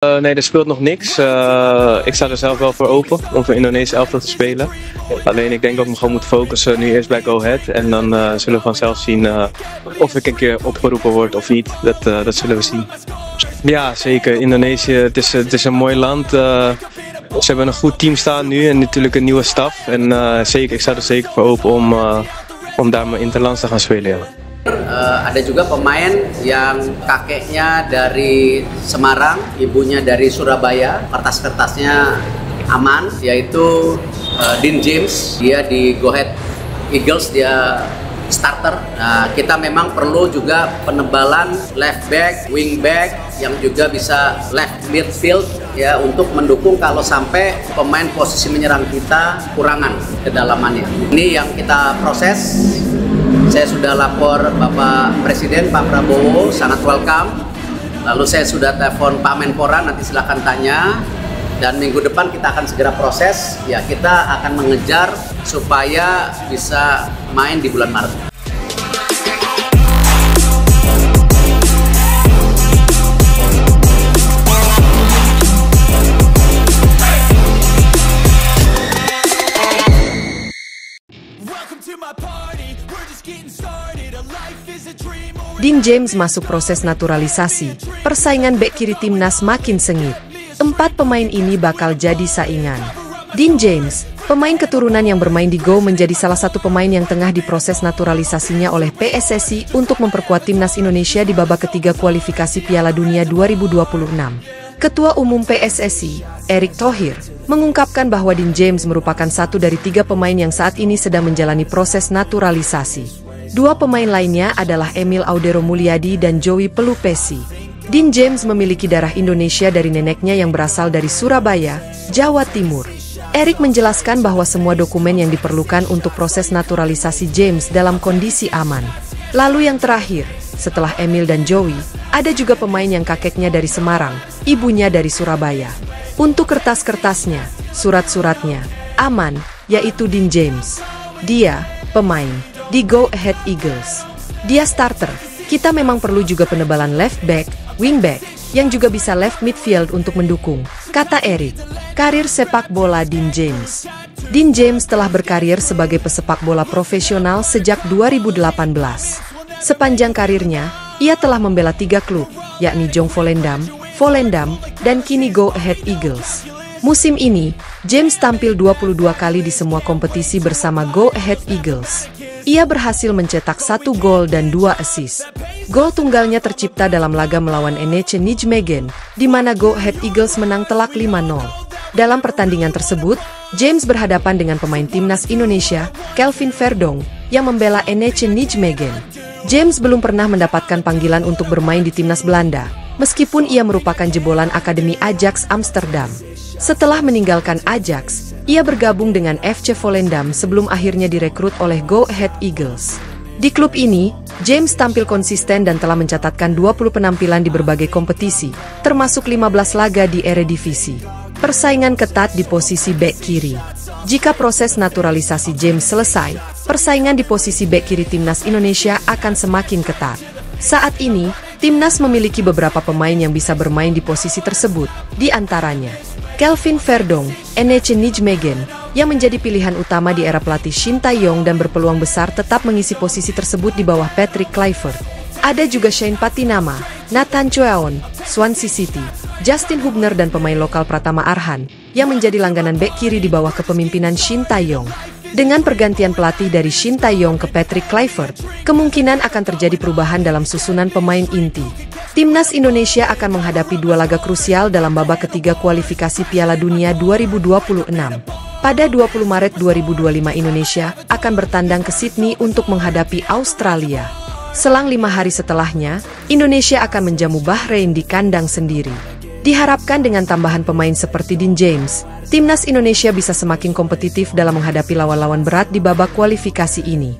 Nee, er speelt nog niks. Ik sta er zelf wel voor open om voor Indonesië elftal te spelen. Alleen ik denk dat ik me gewoon moet focussen nu eerst bij Go Ahead. En dan zullen we vanzelf zien of ik een keer opgeroepen word of niet. Dat zullen we zien. Ja, zeker. Indonesië, het is een mooi land. Ze hebben een goed team staan nu en natuurlijk een nieuwe staf. En zeker, ik sta er zeker voor open om daar mijn interlands te gaan spelen. Ja. Ada juga pemain yang kakeknya dari Semarang, ibunya dari Surabaya, kertas-kertasnya aman, yaitu Dean James. Dia di Go Ahead Eagles, dia starter. Nah, kita memang perlu juga penebalan left back, wing back yang juga bisa left midfield ya, untuk mendukung kalau sampai pemain posisi menyerang kita kurangan kedalamannya. Ini yang kita proses. Saya sudah lapor Bapak Presiden, Pak Prabowo, sangat welcome. Lalu saya sudah telepon Pak Menpora, nanti silakan tanya. Dan minggu depan kita akan segera proses, ya kita akan mengejar supaya bisa main di bulan Maret. Dean James masuk proses naturalisasi. Persaingan bek kiri timnas makin sengit. 4 pemain ini bakal jadi saingan. Dean James, pemain keturunan yang bermain di Go, menjadi salah satu pemain yang tengah diproses naturalisasinya oleh PSSI untuk memperkuat timnas Indonesia di babak ketiga kualifikasi Piala Dunia 2026. Ketua Umum PSSI, Erick Thohir, mengungkapkan bahwa Dean James merupakan satu dari 3 pemain yang saat ini sedang menjalani proses naturalisasi. 2 pemain lainnya adalah Emil Audero Mulyadi dan Joey Pelupesi. Dean James memiliki darah Indonesia dari neneknya yang berasal dari Surabaya, Jawa Timur. Erick menjelaskan bahwa semua dokumen yang diperlukan untuk proses naturalisasi James dalam kondisi aman. Lalu yang terakhir, setelah Emil dan Joey, ada juga pemain yang kakeknya dari Semarang, ibunya dari Surabaya. Untuk kertas-kertasnya, surat-suratnya, aman, yaitu Dean James. Dia, pemain di Go Ahead Eagles. Dia starter. Kita memang perlu juga penebalan left back, wing back, yang juga bisa left midfield untuk mendukung, kata Erick. Karir sepak bola Dean James. Dean James telah berkarir sebagai pesepak bola profesional sejak 2018. Sepanjang karirnya, ia telah membela 3 klub, yakni Jong Volendam, dan kini Go Ahead Eagles. Musim ini, James tampil 22 kali di semua kompetisi bersama Go Ahead Eagles. Ia berhasil mencetak 1 gol dan 2 assist. Gol tunggalnya tercipta dalam laga melawan NEC Nijmegen, di mana Go Ahead Eagles menang telak 5-0. Dalam pertandingan tersebut, James berhadapan dengan pemain timnas Indonesia, Kelvin Verdonk, yang membela NEC Nijmegen. James belum pernah mendapatkan panggilan untuk bermain di timnas Belanda, meskipun ia merupakan jebolan Akademi Ajax Amsterdam. Setelah meninggalkan Ajax, ia bergabung dengan FC Volendam sebelum akhirnya direkrut oleh Go Ahead Eagles. Di klub ini, James tampil konsisten dan telah mencatatkan 20 penampilan di berbagai kompetisi, termasuk 15 laga di Eredivisie. Persaingan ketat di posisi bek kiri. Jika proses naturalisasi James selesai, persaingan di posisi bek kiri timnas Indonesia akan semakin ketat. Saat ini, timnas memiliki beberapa pemain yang bisa bermain di posisi tersebut, di antaranya Kelvin Verdonk, NEC Nijmegen, yang menjadi pilihan utama di era pelatih Shin Tae-yong dan berpeluang besar tetap mengisi posisi tersebut di bawah Patrick Kluivert. Ada juga Shane Patinama, Nathan Choeon, Swansea City, Justin Hubner dan pemain lokal Pratama Arhan, yang menjadi langganan bek kiri di bawah kepemimpinan Shin Tae-yong. Dengan pergantian pelatih dari Shin Tae-yong ke Patrick Kluivert, kemungkinan akan terjadi perubahan dalam susunan pemain inti. Timnas Indonesia akan menghadapi 2 laga krusial dalam babak ketiga kualifikasi Piala Dunia 2026. Pada 20 Maret 2025 Indonesia akan bertandang ke Sydney untuk menghadapi Australia. Selang 5 hari setelahnya, Indonesia akan menjamu Bahrain di kandang sendiri. Diharapkan dengan tambahan pemain seperti Dean James, timnas Indonesia bisa semakin kompetitif dalam menghadapi lawan-lawan berat di babak kualifikasi ini.